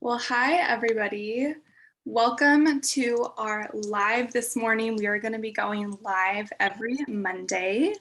Well, hi, everybody. Welcome to our live this morning. We are going to be going live every Monday.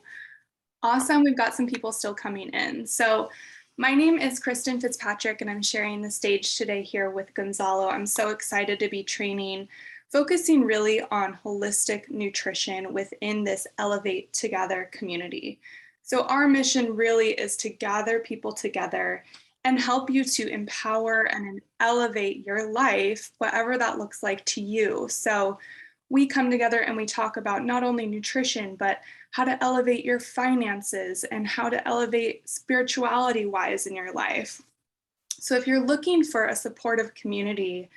Awesome. We've got some people still coming in. So my name is Kristen Fitzpatrick, and I'm sharing the stage today here with Gonzalo. I'm so excited to be training, focusing really on holistic nutrition within this Elevate Together community. So our mission really is to gather people together and help you to empower and elevate your life, whatever that looks like to you. So we come together and we talk about not only nutrition, but how to elevate your finances and how to elevate spirituality wise in your life. So if you're looking for a supportive community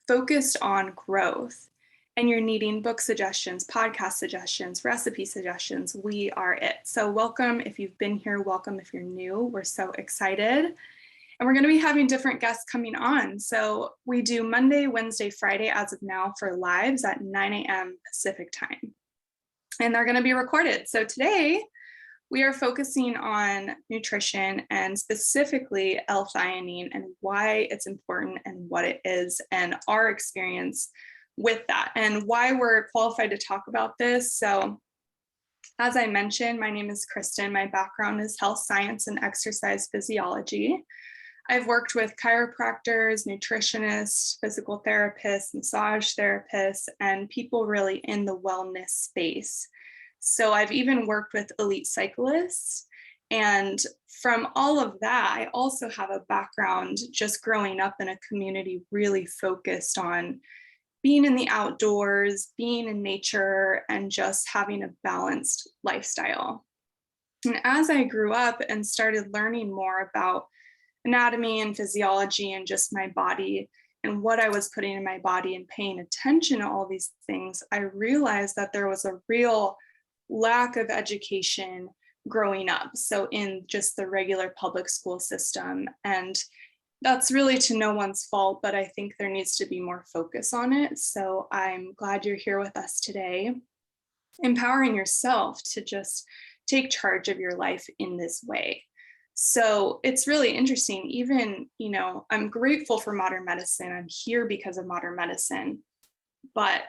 focused on growth and you're needing book suggestions, podcast suggestions, recipe suggestions, we are it. So welcome if you've been here, welcome if you're new. We're so excited. And we're going to be having different guests coming on. So we do Monday, Wednesday, Friday as of now for lives at 9 a.m. Pacific time. And they're going to be recorded. So today we are focusing on nutrition and specifically L-Theanine and why it's important and what it is and our experience with that and why we're qualified to talk about this. So as I mentioned, my name is Kristen. My background is health science and exercise physiology. I've worked with chiropractors, nutritionists, physical therapists, massage therapists, and people really in the wellness space. So I've even worked with elite cyclists. And from all of that, I also have a background just growing up in a community really focused on being in the outdoors, being in nature, and just having a balanced lifestyle. And as I grew up and started learning more about anatomy and physiology and just my body and what I was putting in my body and paying attention to all these things, I realized that there was a real lack of education growing up. So in just the regular public school system. And that's really to no one's fault, but I think there needs to be more focus on it. So I'm glad you're here with us today, empowering yourself to just take charge of your life in this way. So it's really interesting. Even, I'm grateful for modern medicine. I'm here because of modern medicine, but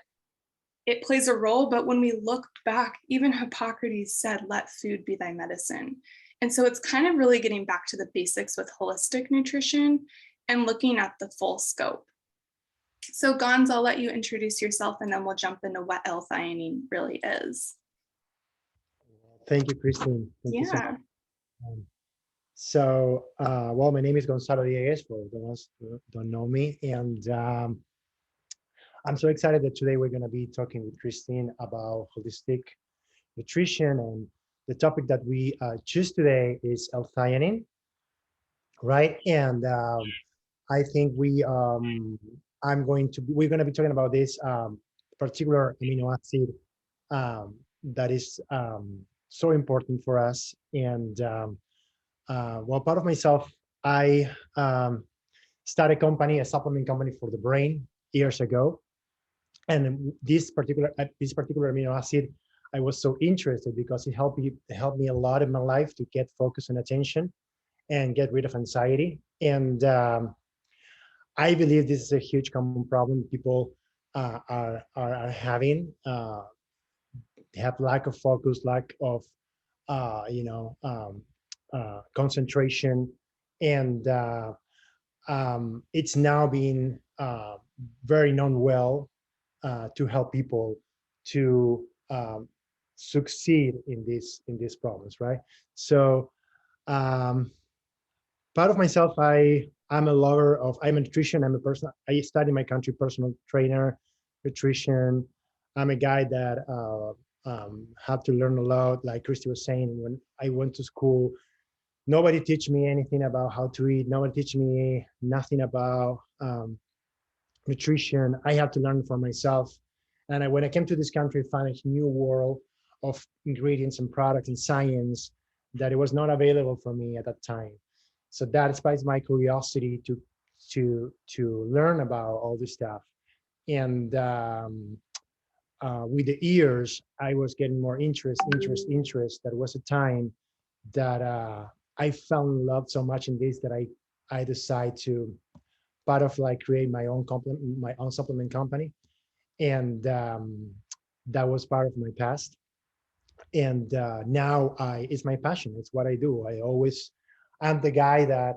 it plays a role. But when we look back, even Hippocrates said, let food be thy medicine. And so it's kind of really getting back to the basics with holistic nutrition and looking at the full scope. So Gonz, I'll let you introduce yourself and then we'll jump into what L-Theanine really is. Thank you, Christine. Thank you so Yeah. much. Well, my name is Gonzalo Dieguez, for those who don't know me. And I'm so excited that today we're going to be talking with Christine about holistic nutrition. And the topic that we choose today is L-Theanine, right? And I think we're going to be talking about this particular amino acid that is so important for us. And well, part of myself, I started a supplement company for the brain years ago. And this particular amino acid, I was so interested because it helped me a lot in my life to get focus and attention and get rid of anxiety. And I believe this is a huge common problem people are having. They have lack of focus, lack of concentration, and it's now being very known well to help people to succeed in these problems, right? So part of myself, I'm a lover of, I'm a nutrition, I study my country personal trainer, nutrition. I'm a guy that had to learn a lot, like Christy was saying, when I went to school, nobody teach me anything about how to eat. Nobody teach me nothing about nutrition. I had to learn for myself. And when I came to this country, I found a new world of ingredients and products and science that it was not available for me at that time. So that inspires my curiosity to learn about all this stuff. And with the years, I was getting more interest. There was a time that I fell in love so much in this that I decided part of like create my own supplement company. And that was part of my past. And now it's my passion. It's what I do. I'm the guy that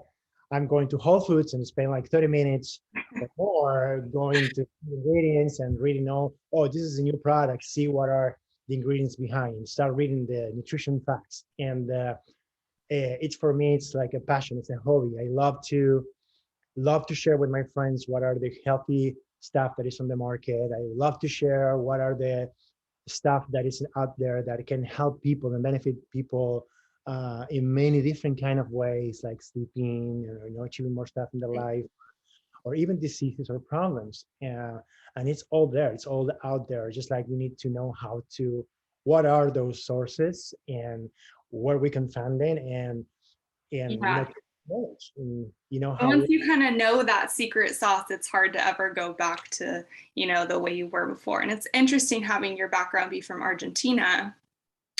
I'm going to Whole Foods and spend like 30 minutes or more going to ingredients and reading oh, this is a new product. See what are the ingredients behind. Start reading the nutrition facts. And it's for me, it's like a passion. It's a hobby. I love to share with my friends what are the healthy stuff that is on the market. I love to share what are the stuff that is out there that can help people and benefit people in many different kind of ways, like sleeping, achieving more stuff in their life, or even diseases or problems. And it's all there. It's all out there. Just like we need to know what are those sources and where we can find them, and Yeah. knowledge, and And how. once you kind of know that secret sauce, it's hard to ever go back to, the way you were before. And it's interesting having your background be from Argentina.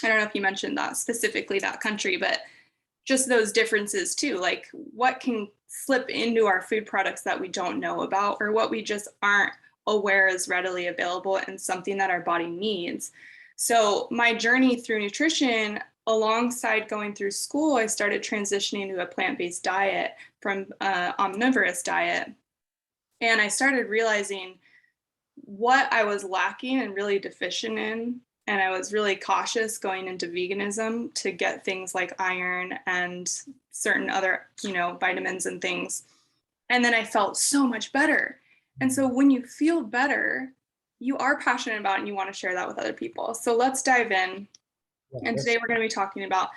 I don't know if you mentioned that specifically, that country, but just those differences too, like what can slip into our food products that we don't know about, or what we just aren't aware is readily available and something that our body needs. So my journey through nutrition, alongside going through school, I started transitioning to a plant-based diet from omnivorous diet. And I started realizing what I was lacking and really deficient in. And I was really cautious going into veganism to get things like iron and certain other, vitamins and things. And then I felt so much better. And so when you feel better, you are passionate about it and you want to share that with other people. So let's dive in. Yeah, And today we're going to be talking about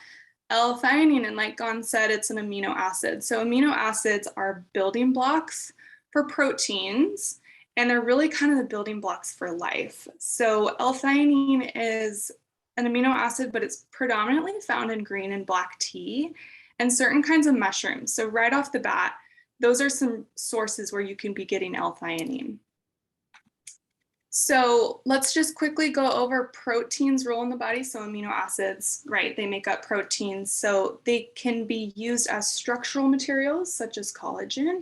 L-theanine. And like Gon said, it's an amino acid. So amino acids are building blocks for proteins, and they're really kind of the building blocks for life. So L-theanine is an amino acid, but it's predominantly found in green and black tea and certain kinds of mushrooms. So right off the bat, those are some sources where you can be getting L-theanine. So let's just quickly go over proteins' role in the body. So amino acids, right, they make up proteins. So they can be used as structural materials, such as collagen,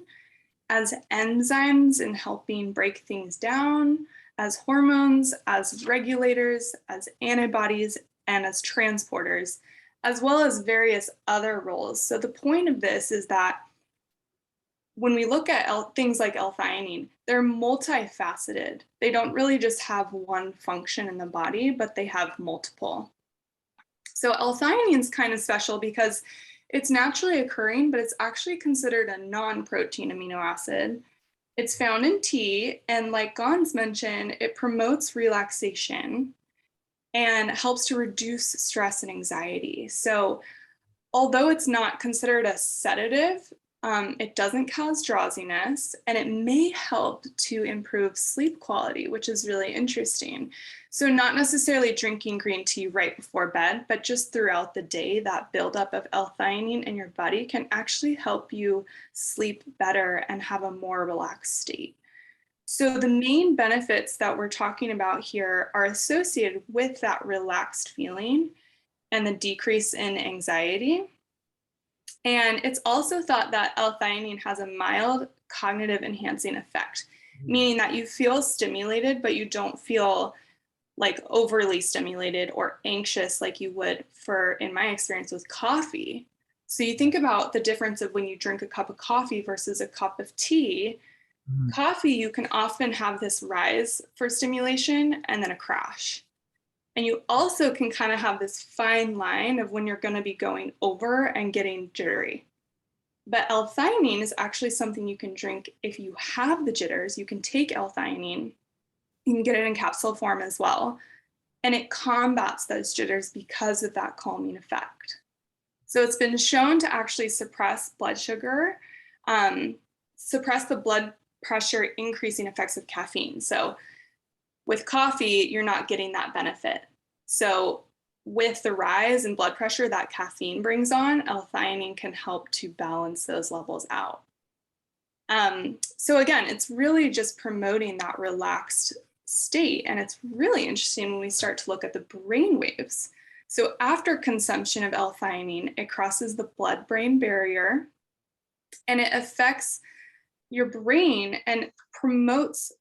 as enzymes in helping break things down, as hormones, as regulators, as antibodies, and as transporters, as well as various other roles. So the point of this is that when we look at things like L-theanine, they're multifaceted. They don't really just have one function in the body, but they have multiple. So L-theanine is kind of special because it's naturally occurring, but it's actually considered a non-protein amino acid. It's found in tea, and like Gons mentioned, it promotes relaxation and helps to reduce stress and anxiety. So although it's not considered a sedative, it doesn't cause drowsiness, and it may help to improve sleep quality, which is really interesting. So not necessarily drinking green tea right before bed, but just throughout the day, that buildup of L-theanine in your body can actually help you sleep better and have a more relaxed state. So the main benefits that we're talking about here are associated with that relaxed feeling and the decrease in anxiety. And it's also thought that L-theanine has a mild cognitive enhancing effect, meaning that you feel stimulated, but you don't feel like overly stimulated or anxious like you would in my experience with coffee. So you think about the difference of when you drink a cup of coffee versus a cup of tea. Coffee, you can often have this rise for stimulation and then a crash. And you also can kind of have this fine line of when you're going to be going over and getting jittery. But L-theanine is actually something you can drink if you have the jitters. You can take L-theanine. You can get it in capsule form as well. And it combats those jitters because of that calming effect. So it's been shown to actually suppress blood sugar, suppress the blood pressure increasing effects of caffeine. So with coffee, you're not getting that benefit. So with the rise in blood pressure that caffeine brings on, L-theanine can help to balance those levels out. So again, it's really just promoting that relaxed state. And it's really interesting when we start to look at the brain waves. So after consumption of L-theanine, it crosses the blood-brain barrier, and it affects your brain and promotes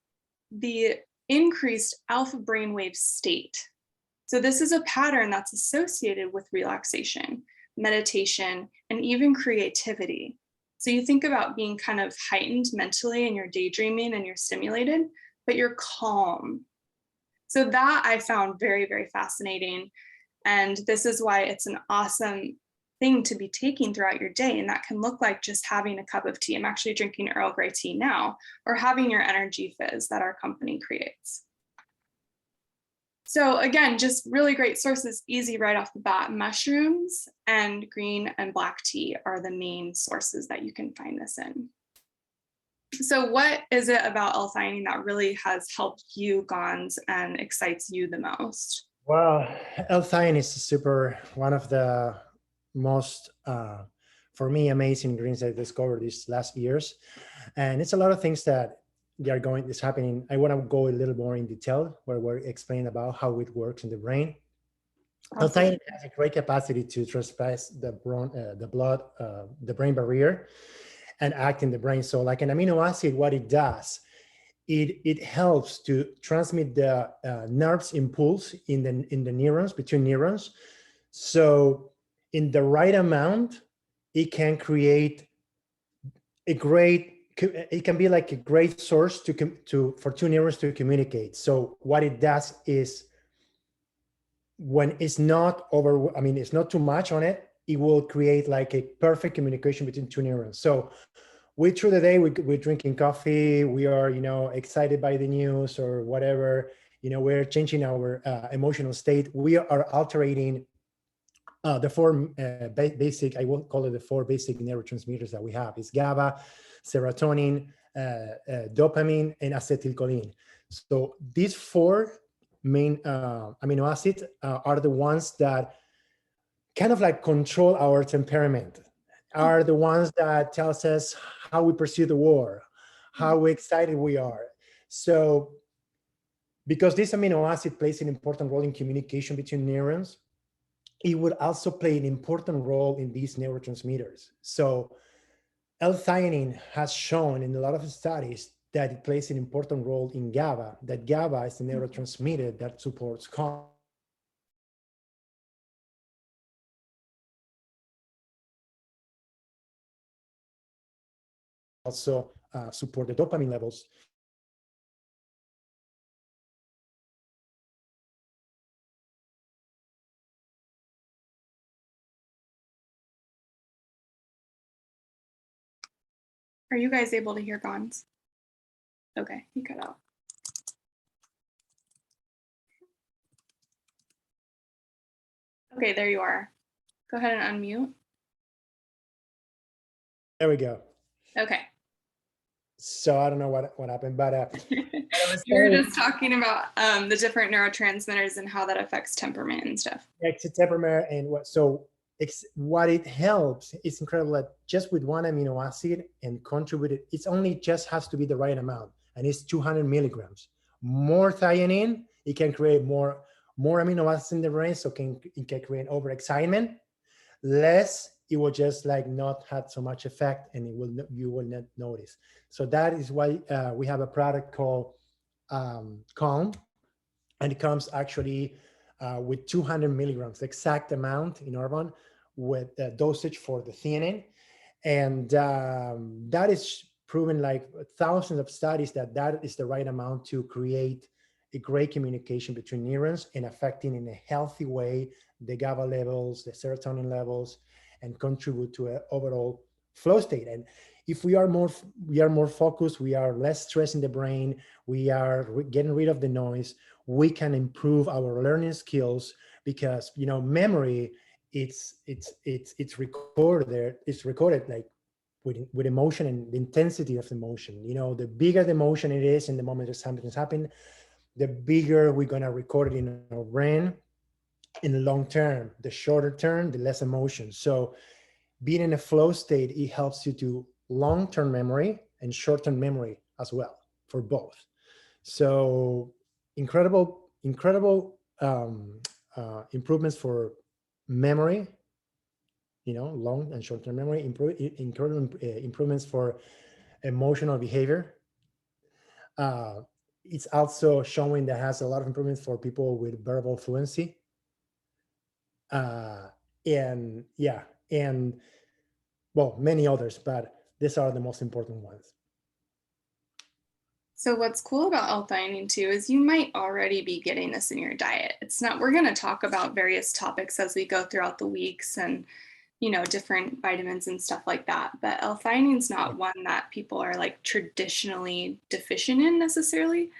the increased alpha brainwave state. So this is a pattern that's associated with relaxation, meditation, and even creativity. So you think about being kind of heightened mentally and you're daydreaming and you're stimulated, but you're calm. So that I found very, very fascinating. And this is why it's an awesome thing to be taking throughout your day. And that can look like just having a cup of tea. I'm actually drinking Earl Grey tea now, or having your energy fizz that our company creates. So again, just really great sources, easy right off the bat. Mushrooms and green and black tea are the main sources that you can find this in. So what is it about L-theanine that really has helped you, Gons, and excites you the most? Well, L-theanine is one of the most, for me, amazing greens I discovered these last years. And it's a lot of things that is happening. I want to go a little more in detail where we're explaining about how it works in the brain. Awesome. L-theanine has a great capacity to trespass the brain barrier and act in the brain. So like an amino acid, what it does, it helps to transmit the nerves impulse in the neurons, between neurons. So in the right amount, it can create it can be like a great source for two neurons to communicate. So what it does is, when it's not it's not too much on it, it will create like a perfect communication between two neurons. So through the day, we're drinking coffee, we are, excited by the news or whatever, we're changing our emotional state. We are altering the four basic, I will call it the four basic neurotransmitters that we have. It's GABA, serotonin, dopamine, and acetylcholine. So these four main amino acids are the ones that kind of like control our temperament, are the ones that tells us how we pursue the war, how excited we are. So because this amino acid plays an important role in communication between neurons, it would also play an important role in these neurotransmitters. So L-theanine has shown in a lot of studies that it plays an important role in GABA, that GABA is a neurotransmitter that supports calm. Also support the dopamine levels. Are you guys able to hear Gons? Okay, he cut out. Okay, there you are. Go ahead and unmute. There we go. Okay. So I don't know what happened, but you were just talking about the different neurotransmitters and how that affects temperament and stuff. It's a temperament, and what it helps, it's incredible that just with one amino acid and contributed, it's only just has to be the right amount, and it's 200 milligrams. More theanine, it can create more amino acids in the brain, so it can create overexcitement. Less, it will just like not have so much effect, and you will not notice. So that is why we have a product called Calm, and it comes actually with 200 milligrams, the exact amount in Orban, with the dosage for the theanine. And that is proven, like thousands of studies, that is the right amount to create a great communication between neurons and affecting in a healthy way the GABA levels, the serotonin levels, and contribute to an overall flow state. And if we are more focused, we are less stress in the brain, we are getting rid of the noise, we can improve our learning skills, because memory, it's recorded there. It's recorded like with emotion and the intensity of the emotion. The bigger the emotion it is in the moment that something's happened, the bigger we're going to record it in our brain. In the long term, the shorter term, the less emotion. So being in a flow state, it helps you to long-term memory and short-term memory as well, for both. So incredible improvements for memory, long and short-term memory, incredible improvements for emotional behavior. Uh, it's also showing that has a lot of improvements for people with verbal fluency. Uh, and yeah, and well, many others, but these are the most important ones. So what's cool about L-theanine too is you might already be getting this in your diet. It's not, we're going to talk about various topics as we go throughout the weeks and, different vitamins and stuff like that. But L-theanine is not one that people are like traditionally deficient in necessarily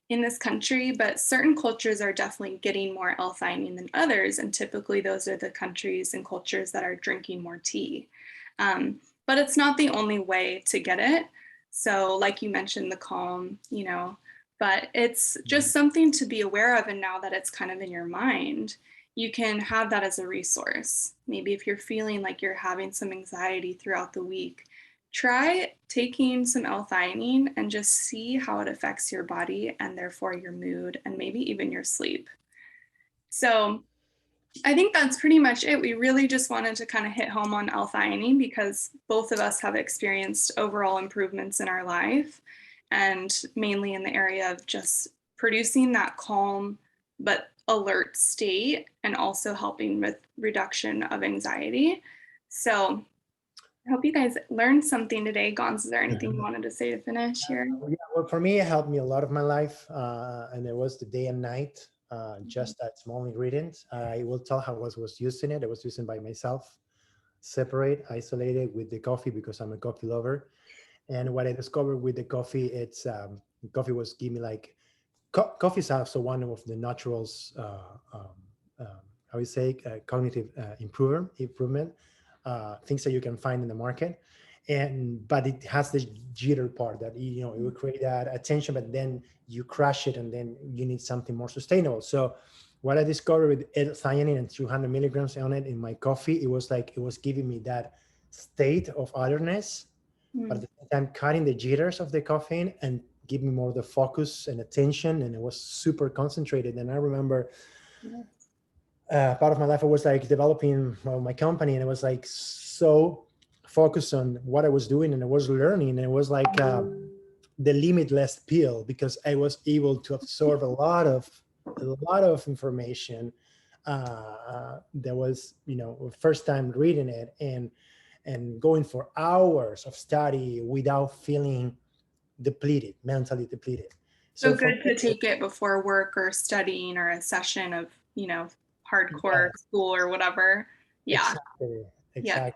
in this country, but certain cultures are definitely getting more L-theanine than others. And typically those are the countries and cultures that are drinking more tea. But it's not the only way to get it. So, like you mentioned, the calm, but it's just something to be aware of. And now that it's kind of in your mind, you can have that as a resource. Maybe if you're feeling like you're having some anxiety throughout the week, try taking some L-theanine and just see how it affects your body and therefore your mood and maybe even your sleep. So, I think that's pretty much it. We really just wanted to kind of hit home on L-theanine because both of us have experienced overall improvements in our life, and mainly in the area of just producing that calm but alert state and also helping with reduction of anxiety. So I hope you guys learned something today. Gons, is there anything you wanted to say to finish here? Yeah, well, for me, it helped me a lot of my life, and it was the day and night, just that small ingredient. I will tell how I was using it. I was using by myself, separate, isolated with the coffee because I'm a coffee lover. And what I discovered with the coffee, it's coffee was give me like coffee is also one of the naturals. I would say cognitive improvement things that you can find in the market, and but it has this jitter part that it will create that attention, but then you crash it, and then you need something more sustainable. So what I discovered with L-theanine and 200 milligrams on it in my coffee, it was like it was giving me that state of alertness, but at the same time cutting the jitters of the caffeine and give me more the focus and attention, and it was super concentrated. And I remember part of my life I was like developing my company, and it was like so focused on what I was doing, and I was learning, and it was like the limitless pill because I was able to absorb a lot of information. That was first time reading it, and going for hours of study without feeling depleted, mentally depleted. So So for good to take it before work or studying or a session of, hardcore yes, school or whatever. Yeah. exactly, Yeah.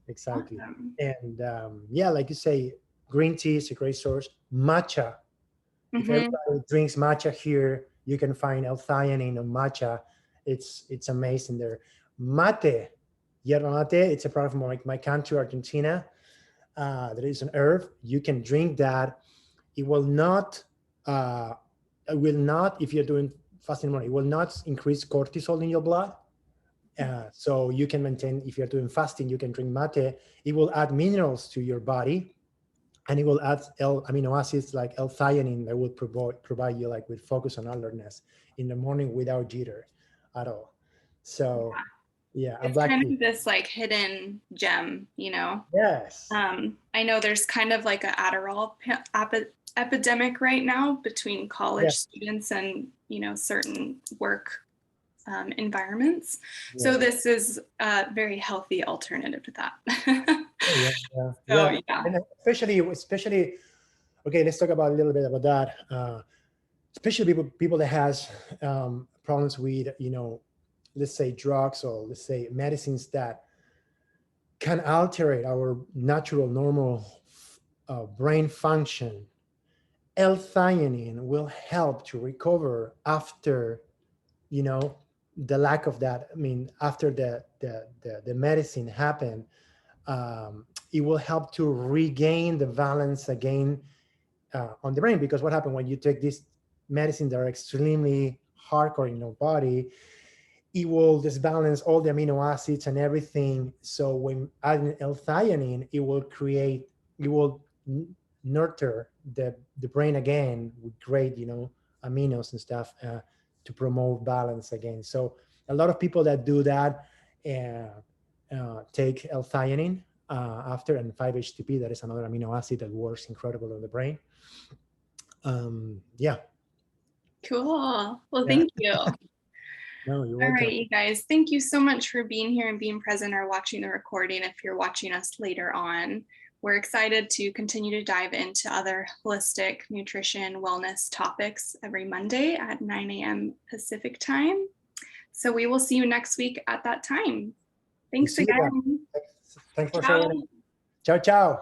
exactly. Awesome. And yeah, like you say, green tea is a great source. Matcha. If Hmm. everybody drinks matcha here, you can find L-theanine on matcha. It's amazing there. Mate, yerba mate. It's a product from my country, Argentina. There is an herb. You can drink that. It will not. Uh, it will not. If you're doing fasting morning, it will not increase cortisol in your blood. So you can maintain. If you're doing fasting, you can drink mate. It will add minerals to your body, and it will add amino acids like L-theanine that will provide you like with focus and alertness in the morning without jitter at all. So yeah, and It's black kind tea. of this like hidden gem. Yes. I know there's kind of like a Adderall epidemic right now between college Yes. students and, certain work environments. So Yes. this is a very healthy alternative to that. Yeah. Yeah. So Yeah. yeah. And especially. Okay, let's talk about a little bit about that. Especially people that has problems with let's say drugs or let's say medicines that can alter our natural normal brain function. L-theanine will help to recover after you know the lack of that. I mean, after the medicine happened, it will help to regain the balance again on the brain. Because what happened when you take these medicines that are extremely hardcore in your body, it will disbalance all the amino acids and everything. So when adding L-theanine, it will nurture the brain again with great, aminos and stuff to promote balance again. So a lot of people that do that take L-theanine after, and 5-HTP, that is another amino acid that works incredible on the brain. Yeah. Cool. Well, Yeah. thank you. No, you're All welcome. right, you guys, thank you so much for being here and being present or watching the recording if you're watching us later on. We're excited to continue to dive into other holistic nutrition wellness topics every Monday at 9 a.m. Pacific time. So we will see you next week at that time. Thanks See you then. again. Thanks for Ciao. showing up. Ciao, ciao.